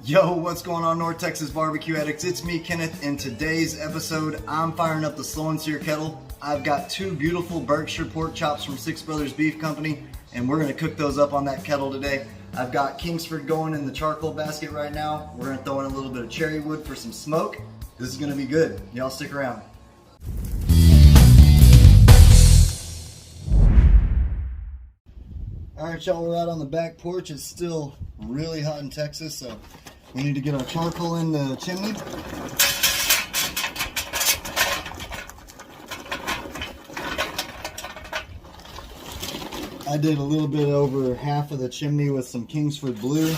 Yo, what's going on, North Texas barbecue addicts? It's me, Kenneth. In today's episode, I'm firing up the slow and sear kettle. I've got two beautiful Berkshire pork chops from Six Brothers Beef Company, and we're gonna cook those up on that kettle today. I've got Kingsford going in the charcoal basket right now. We're gonna throw in a little bit of cherry wood for some smoke. This is gonna be good. Y'all stick around. All right, y'all, we're out on the back porch. It's still really hot in Texas, so we need to get our charcoal in the chimney. I did a little bit over half of the chimney with some Kingsford blue,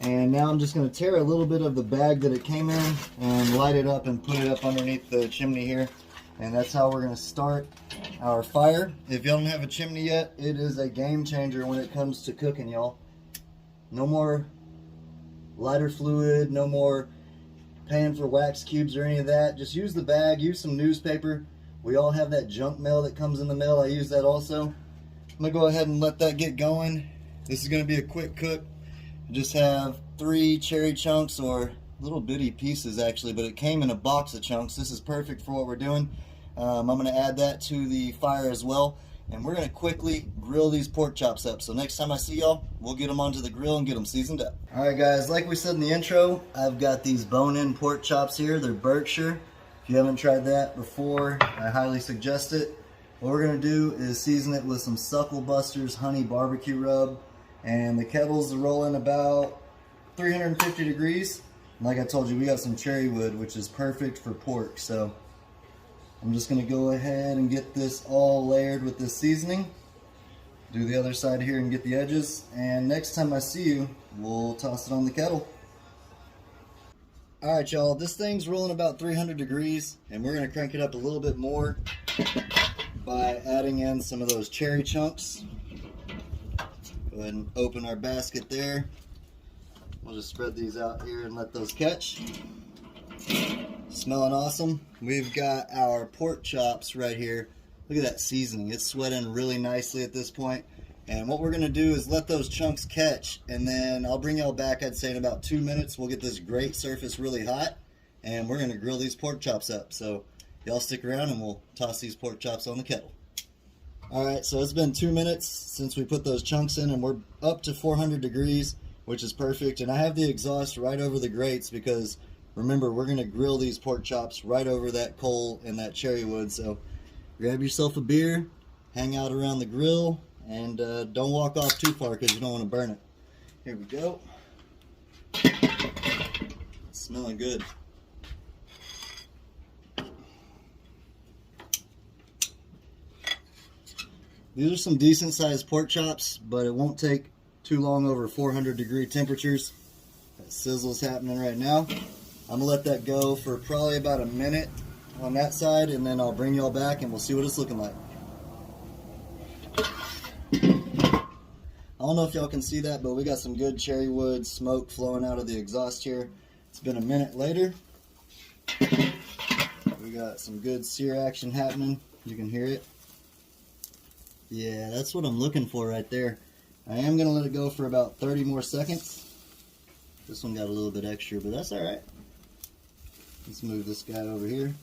and now I'm just going to tear a little bit of the bag that it came in and light it up and put it up underneath the chimney here. And that's how we're going to start our fire. If y'all don't have a chimney yet, it is a game changer when it comes to cooking, y'all. No more lighter fluid, no more paying for wax cubes or any of that. Just use the bag, use some newspaper. We all have that junk mail that comes in the mail. I use that also. I'm gonna go ahead and let that get going. This is gonna be a quick cook. I just have 3 cherry chunks, or little bitty pieces actually, but it came in a box of chunks. This is perfect for what we're doing. I'm gonna add that to the fire as well, and we're gonna quickly grill these pork chops up. So next time I see y'all, we'll get them onto the grill and get them seasoned up. All right, guys, like we said in the intro, I've got these bone-in pork chops here. They're Berkshire. If you haven't tried that before, I highly suggest it. What we're gonna do is season it with some Suckle Buster's honey barbecue rub, and the kettle's rolling about 350 degrees. And like I told you, we got some cherry wood, which is perfect for pork. So I'm just gonna go ahead and get this all layered with this seasoning. Do the other side here and get the edges. And next time I see you, we'll toss it on the kettle. All right, y'all, this thing's rolling about 300 degrees, and we're gonna crank it up a little bit more by adding in some of those cherry chunks. Go ahead and open our basket there. We'll just spread these out here and let those catch. Smelling awesome. We've got our pork chops right here. Look at that seasoning. It's sweating really nicely at this point. And what we're gonna do is let those chunks catch, and then I'll bring y'all back, I'd say in about 2 minutes. We'll get this great surface really hot, and we're gonna grill these pork chops up. So y'all stick around and we'll toss these pork chops on the kettle. All right, so it's been 2 minutes since we put those chunks in, and we're up to 400 degrees, which is perfect. And I have the exhaust right over the grates because remember, we're gonna grill these pork chops right over that coal and that cherry wood. So grab yourself a beer, hang out around the grill, and don't walk off too far because you don't want to burn it. Here we go. It's smelling good. These are some decent sized pork chops, but it won't take too long over 400 degree temperatures. That sizzle's happening right now. I'm gonna let that go for probably about a minute on that side, and then I'll bring y'all back and we'll see what it's looking like. I don't know if y'all can see that, but we got some good cherry wood smoke flowing out of the exhaust here. It's been a minute later. We got some good sear action happening. You can hear it. Yeah, that's what I'm looking for right there. I am gonna let it go for about 30 more seconds. This one got a little bit extra, but that's all right. Let's move this guy over here.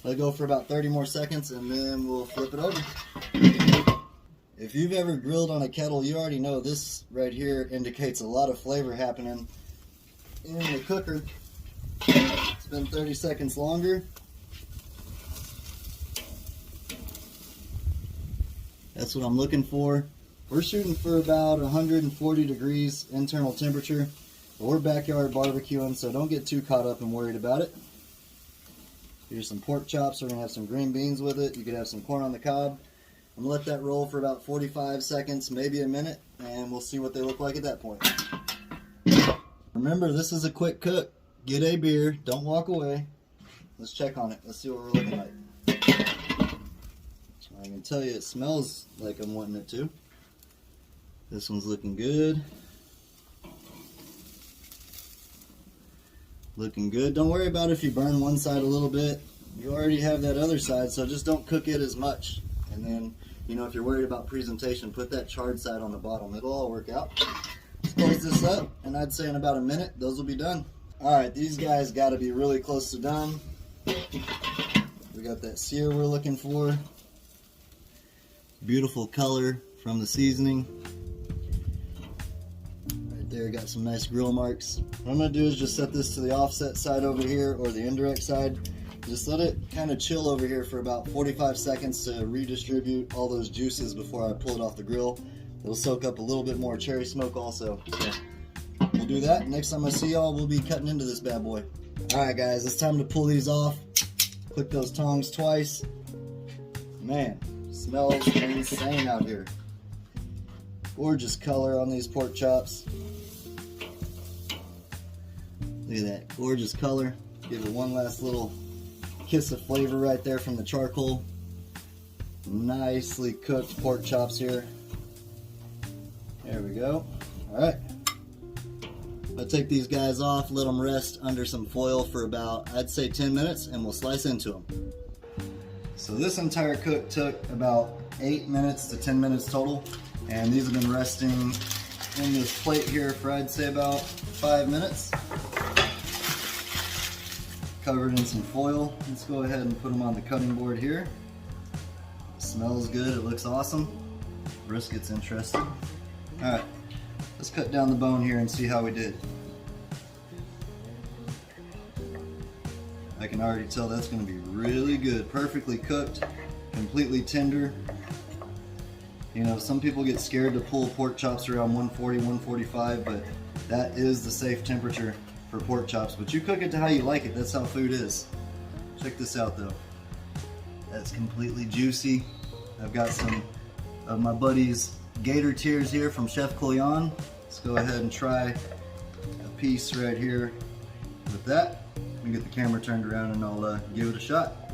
Let it go for about 30 more seconds, and then we'll flip it over. If you've ever grilled on a kettle, you already know this right here indicates a lot of flavor happening in the cooker. It's been 30 seconds longer. That's what I'm looking for. We're shooting for about 140 degrees internal temperature. But we're backyard barbecuing, so don't get too caught up and worried about it. Here's some pork chops. We're going to have some green beans with it. You could have some corn on the cob. I'm going to let that roll for about 45 seconds, maybe a minute, and we'll see what they look like at that point. Remember, this is a quick cook. Get a beer. Don't walk away. Let's check on it. Let's see what we're looking like. I can tell you it smells like I'm wanting it to. This one's looking good. Looking good. Don't worry about if you burn one side a little bit. You already have that other side, so just don't cook it as much. And then, you know, if you're worried about presentation, put that charred side on the bottom. It'll all work out. close this up, and I'd say in about a minute, those will be done. All right, these guys got to be really close to done. We got that sear we're looking for. Beautiful color from the seasoning. Right there, got some nice grill marks. What I'm gonna do is just set this to the offset side over here, or the indirect side. Just let it kind of chill over here for about 45 seconds to redistribute all those juices before I pull it off the grill. It'll soak up a little bit more cherry smoke also. So we'll do that. Next time I see y'all, we'll be cutting into this bad boy. All right, guys, it's time to pull these off. Click those tongs twice. Man, smells insane out here. Gorgeous color on these pork chops. Look at that, gorgeous color. Give it one last little kiss of flavor right there from the charcoal. Nicely cooked pork chops here. There we go. All right. I'll take these guys off, let them rest under some foil for about, I'd say 10 minutes, and we'll slice into them. So this entire cook took about 8 minutes to 10 minutes total, and these have been resting in this plate here for, I'd say, about 5 minutes. Covered in some foil. Let's go ahead and put them on the cutting board here. It smells good, it looks awesome. Brisket's interesting. All right, let's cut down the bone here and see how we did. I can already tell that's going to be really good. Perfectly cooked, completely tender. You know, some people get scared to pull pork chops around 140, 145, but that is the safe temperature for pork chops. But you cook it to how you like it. That's how food is. Check this out though. That's completely juicy. I've got some of my buddy's gator tears here from Chef Couillon. Let's go ahead and try a piece right here with that. Let me get the camera turned around and I'll give it a shot.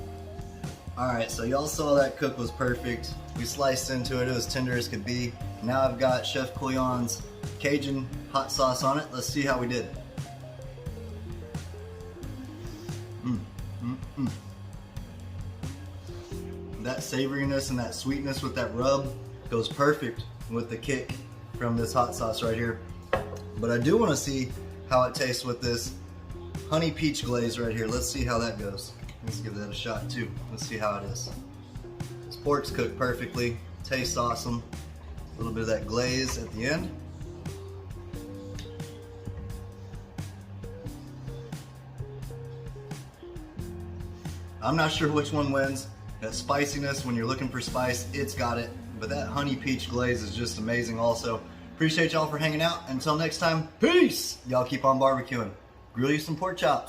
Alright, so y'all saw that cook was perfect. We sliced into it, it was tender as could be. Now I've got Chef Couillon's Cajun hot sauce on it. Let's see how we did. That savoriness and that sweetness with that rub goes perfect with the kick from this hot sauce right here. But I do want to see how it tastes with this honey peach glaze right here. Let's see how that goes. Let's give that a shot too. Let's see how it is. This pork's cooked perfectly, tastes awesome. A little bit of that glaze at the end. I'm not sure which one wins. That spiciness, when you're looking for spice, it's got it. But that honey peach glaze is just amazing also. Appreciate y'all for hanging out. Until next time, peace! Y'all keep on barbecuing. Grill you some pork chops.